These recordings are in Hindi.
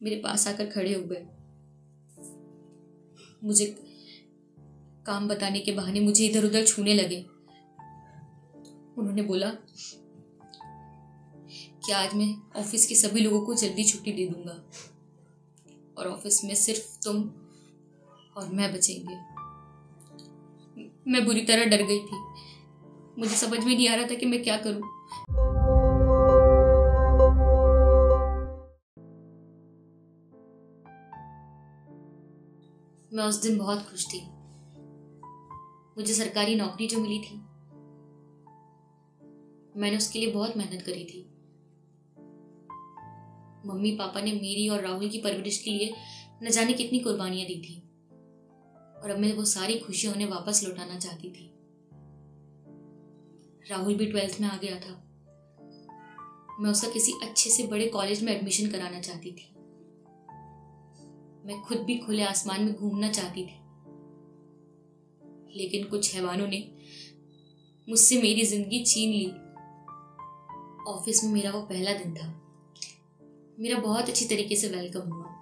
मेरे पास आकर खड़े हो गए। मुझे काम बताने के बहाने मुझे इधर उधर छूने लगे। उन्होंने बोला कि आज मैं ऑफिस के सभी लोगों को जल्दी छुट्टी दे दूंगा और ऑफिस में सिर्फ तुम और मैं बचेंगे। मैं बुरी तरह डर गई थी। मुझे समझ में नहीं आ रहा था कि मैं क्या करूं। मैं उस दिन बहुत खुश थी। मुझे सरकारी नौकरी जो मिली थी, मैंने उसके लिए बहुत मेहनत करी थी। मम्मी पापा ने मेरी और राहुल की परवरिश के लिए न जाने कितनी कुर्बानियां दी थी और अब मैं वो सारी खुशियां उन्हें वापस लौटाना चाहती थी। राहुल भी 12th में आ गया था। मैं उसका किसी अच्छे से बड़े कॉलेज में एडमिशन कराना चाहती थी। मैं खुद भी खुले आसमान में घूमना चाहती थी, लेकिन कुछ हैवानों ने मुझसे मेरी जिंदगी छीन ली। ऑफिस में मेरा वो पहला दिन था। मेरा बहुत अच्छी तरीके से वेलकम हुआ।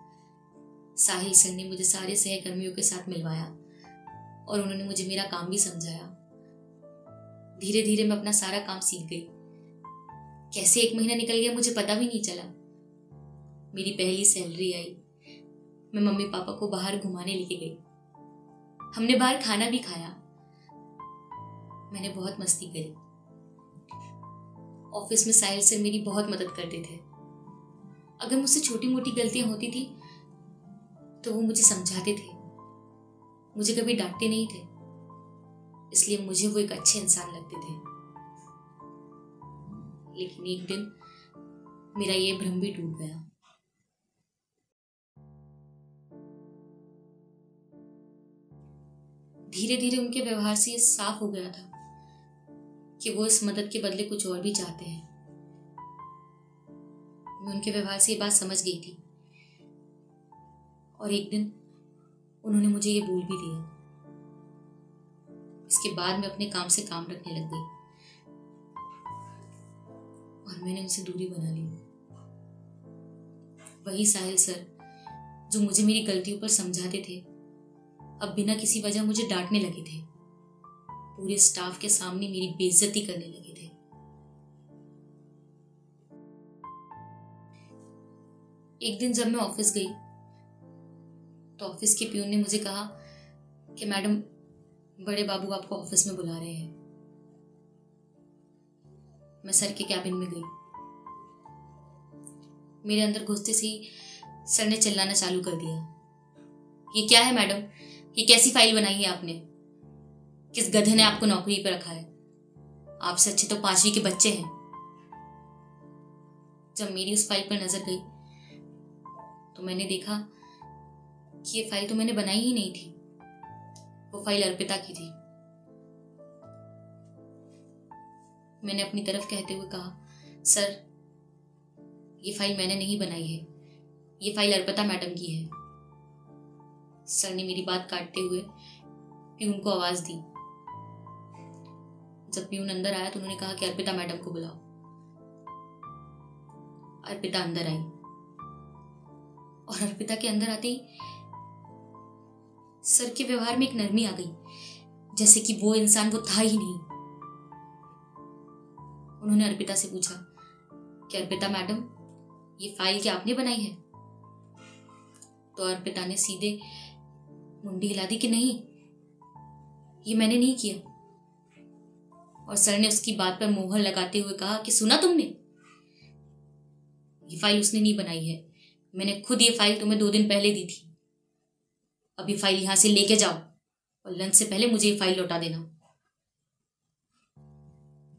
साहिल सर ने मुझे सारे सहकर्मियों के साथ मिलवाया और उन्होंने मुझे मेरा काम भी समझाया। धीरे धीरे मैं अपना सारा काम सीख गई। कैसे 1 महीना निकल गया मुझे पता भी नहीं चला। मेरी पहली सैलरी आई। मैं मम्मी पापा को बाहर घुमाने लेके गई। हमने बाहर खाना भी खाया। मैंने बहुत मस्ती करी। ऑफिस में साहिल सर मेरी बहुत मदद करते थे। अगर मुझसे छोटी मोटी गलतियां होती थी तो वो मुझे समझाते थे। मुझे कभी डांटते नहीं थे, इसलिए मुझे वो एक अच्छे इंसान लगते थे। लेकिन एक दिन मेरा ये भ्रम भी टूट गया। धीरे धीरे उनके व्यवहार से ये साफ हो गया था कि वो इस मदद के बदले कुछ और भी चाहते हैं। मैं उनके व्यवहार से ये बात समझ गई थी और एक दिन उन्होंने मुझे ये बोल भी दिया। इसके बाद मैं अपने काम से काम रखने लग गई और मैंने उनसे दूरी बना ली। वही साहिल सर जो मुझे मेरी गलतियों पर समझाते थे, अब बिना किसी वजह मुझे डांटने लगे थे। पूरे स्टाफ के सामने मेरी बेइज्जती करने लगे थे। एक दिन जब मैं ऑफिस गई तो ऑफिस के प्यून ने मुझे कहा कि मैडम, बड़े बाबू आपको ऑफिस में बुला रहे हैं। मैं सर के कैबिन में गई। मेरे अंदर घुसते से ही सर ने चिल्लाना चालू कर दिया। ये क्या है मैडम? ये कैसी फाइल बनाई है आपने? किस गधे ने आपको नौकरी पर रखा है? आपसे अच्छे तो 5वीं के बच्चे हैं। जब मेरी उस फाइल पर नजर गई तो मैंने देखा कि ये फाइल तो मैंने बनाई ही नहीं थी। वो फाइल अर्पिता की थी। मैंने अपनी तरफ कहते हुए कहा, सर, ये फाइल मैंने नहीं बनाई है। ये फाइल अर्पिता मैडम की है। सर ने मेरी बात काटते हुए प्यून को आवाज दी। जब प्यून अंदर आया तो उन्होंने कहा कि अर्पिता मैडम को बुलाओ। अर्पिता अंदर आई और अर्पिता के अंदर आते ही सर के व्यवहार में एक नरमी आ गई, जैसे कि वो इंसान वो था ही नहीं। उन्होंने अर्पिता से पूछा कि अर्पिता मैडम, ये फाइल क्या आपने बनाई है? तो अर्पिता ने सीधे मुंडी हिला दी कि नहीं, ये मैंने नहीं किया। और सर ने उसकी बात पर मोहर लगाते हुए कहा कि सुना तुमने, ये फाइल उसने नहीं बनाई है। मैंने खुद ये फाइल तुम्हें 2 दिन पहले दी थी। अब ये फाइल यहां से लेके जाओ और लंच से पहले मुझे ये फाइल लौटा देना।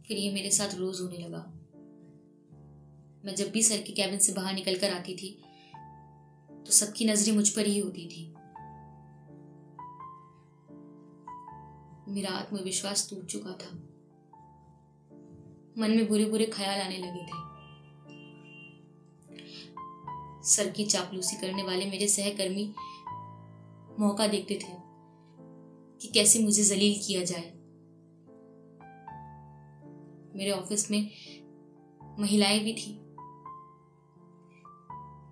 फिर ये मेरे साथ रोज होने लगा। मैं जब भी सर के कैबिन से बाहर निकल कर आती थी तो सबकी नजरें मुझ पर ही होती थी। मेरा आत्मविश्वास टूट चुका था। मन में बुरे बुरे ख्याल आने लगे थे। सर की चापलूसी करने वाले मेरे सहकर्मी मौका देखते थे कि कैसे मुझे जलील किया जाए। मेरे ऑफिस में महिलाएं भी थी।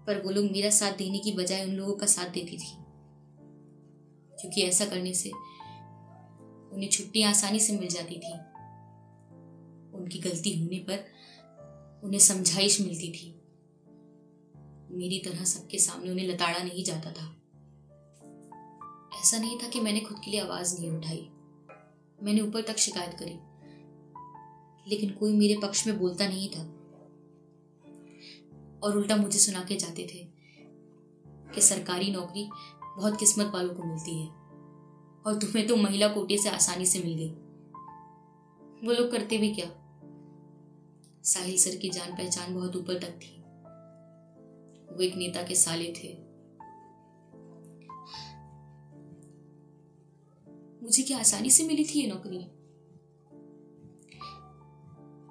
पर वो लोग मेरा साथ देने की बजाय उन लोगों का साथ देती थी, क्योंकि ऐसा करने से उन्हें छुट्टियां आसानी से मिल जाती थी। उनकी गलती होने पर उन्हें समझाइश मिलती थी। मेरी तरह सबके सामने उन्हें लताड़ा नहीं जाता था। ऐसा नहीं था कि मैंने खुद के लिए आवाज नहीं उठाई। मैंने ऊपर तक शिकायत करी, लेकिन कोई मेरे पक्ष में बोलता नहीं था और उल्टा मुझे सुना के जाते थे कि सरकारी नौकरी बहुत किस्मत वालों को मिलती है और तुम्हें तो महिला कोटे से आसानी से मिल गई। वो लोग करते भी क्या? साहिल सर की जान पहचान बहुत ऊपर तक थी। वो एक नेता के साले थे। मुझे क्या आसानी से मिली थी ये नौकरी?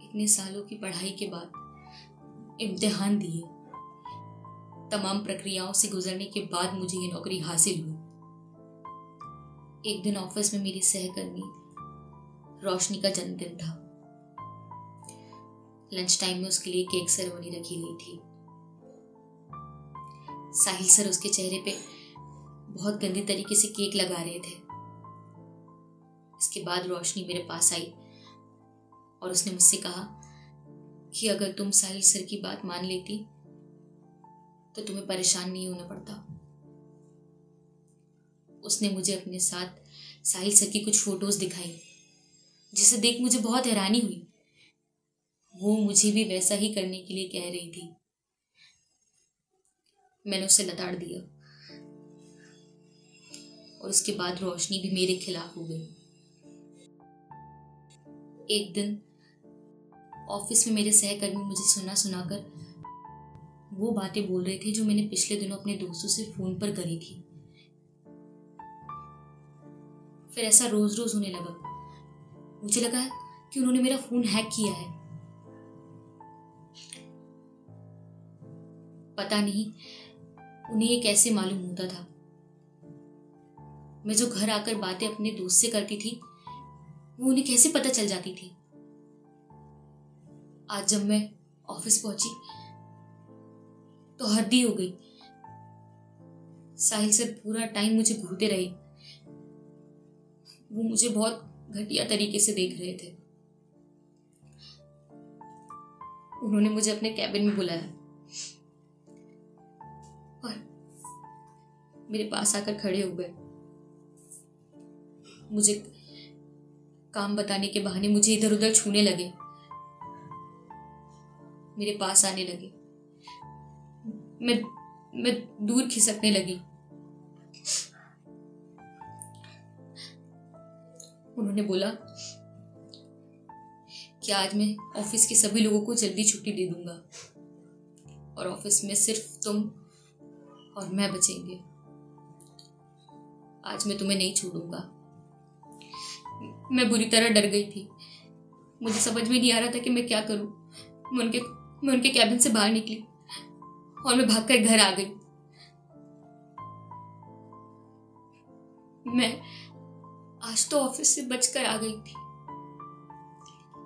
इतने सालों की पढ़ाई के बाद, इम्तिहान दिए, तमाम प्रक्रियाओं से गुजरने के बाद मुझे ये नौकरी हासिल हुई। एक दिन ऑफिस में मेरी सहकर्मी रोशनी का जन्मदिन था। लंच टाइम में उसके लिए केक सेरेमनी रखी गई थी। साहिल सर उसके चेहरे पे बहुत गंदी तरीके से केक लगा रहे थे। इसके बाद रोशनी मेरे पास आई और उसने मुझसे कहा कि अगर तुम साहिल सर की बात मान लेती तो तुम्हें परेशान नहीं होना पड़ता। उसने मुझे अपने साथ साहिल सर की कुछ फोटोज दिखाई, जिसे देख मुझे बहुत हैरानी हुई। वो मुझे भी वैसा ही करने के लिए कह रही थी। मैंने उसे लताड़ दिया और उसके बाद रोशनी भी मेरे खिलाफ हो गई। एक दिन ऑफिस में मेरे सहकर्मी मुझे सुना सुनाकर वो बातें बोल रहे थे जो मैंने पिछले दिनों अपने दोस्तों से फोन पर करी थी। फिर ऐसा रोज रोज होने लगा। मुझे लगा कि उन्होंने मेरा फोन हैक किया है। पता नहीं उन्हें ये कैसे मालूम होता था। मैं जो घर आकर बातें अपने दोस्त से करती थी, वो उन्हें कैसे पता चल जाती थी। आज जब मैं ऑफिस पहुंची तो हद ही हो गई। साहिल सर पूरा टाइम मुझे घूरते रहे। वो मुझे बहुत घटिया तरीके से देख रहे थे। उन्होंने मुझे अपने कैबिन में बुलाया और मेरे पास आकर खड़े हो गए। मुझे काम बताने के बहाने मुझे इधर उधर छूने लगे, मेरे पास आने लगे। मैं दूर खिसकने लगी। उन्होंने बोला कि आज मैं ऑफिस के सभी लोगों को जल्दी छुट्टी दे दूंगा और ऑफिस में सिर्फ तुम और मैं बचेंगे। आज मैं तुम्हें नहीं छोड़ूंगा। मैं बुरी तरह डर गई थी। मुझे समझ में नहीं आ रहा था कि मैं क्या करूं। मैं उनके कैबिन से बाहर निकली और मैं भागकर घर आ गई। मैं आज तो ऑफिस से बचकर आ गई थी,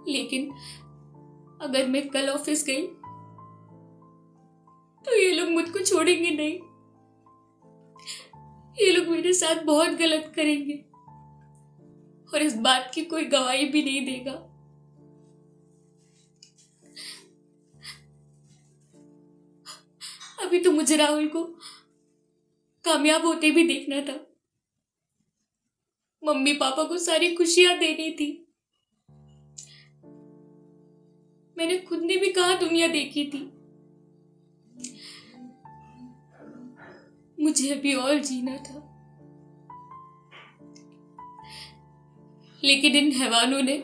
लेकिन अगर मैं कल ऑफिस गई तो ये लोग मुझको छोड़ेंगे नहीं। ये लोग मेरे साथ बहुत गलत करेंगे और इस बात की कोई गवाही भी नहीं देगा। अभी तो मुझे राहुल को कामयाब होते भी देखना था। मम्मी पापा को सारी खुशियां देनी थी। मैंने खुद ने भी कहा दुनिया देखी थी। मुझे अभी और जीना था, लेकिन इन हैवानों ने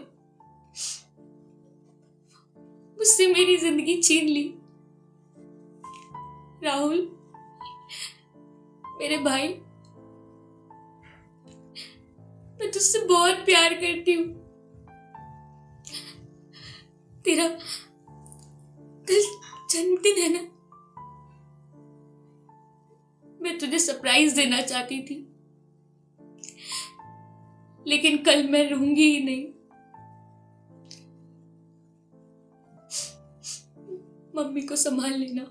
मुझसे मेरी जिंदगी छीन ली। राहुल, मेरे भाई, मैं तुझसे बहुत प्यार करती हूँ। तेरा कल जन्मदिन है ना? मैं तुझे सरप्राइज देना चाहती थी, लेकिन कल मैं रहूंगी ही नहीं। मम्मी को संभाल लेना।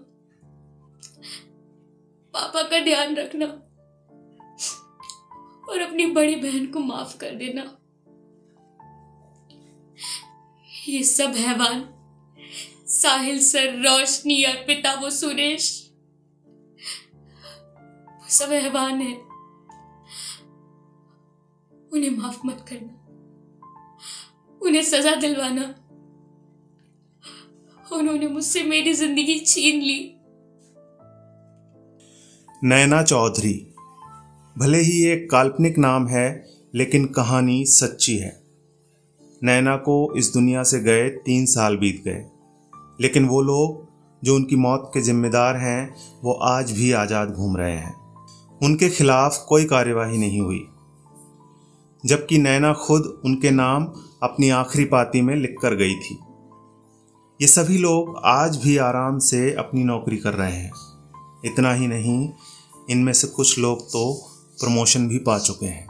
पापा का ध्यान रखना और अपनी बड़ी बहन को माफ कर देना। ये सब हैवान, साहिल सर, रोशनी, अर्पिता, वो सुरेश, वो सब हैवान है। उन्हें माफ मत करना, उन्हें सजा दिलवाना। उन्होंने मुझसे मेरी जिंदगी छीन ली। नैना चौधरी भले ही एक काल्पनिक नाम है, लेकिन कहानी सच्ची है। नैना को इस दुनिया से गए 3 साल बीत गए, लेकिन वो लोग जो उनकी मौत के जिम्मेदार हैं वो आज भी आज़ाद घूम रहे हैं। उनके खिलाफ कोई कार्यवाही नहीं हुई, जबकि नैना खुद उनके नाम अपनी आखिरी पाती में लिख कर गई थी। ये सभी लोग आज भी आराम से अपनी नौकरी कर रहे हैं। इतना ही नहीं, इनमें से कुछ लोग तो प्रमोशन भी पा चुके हैं।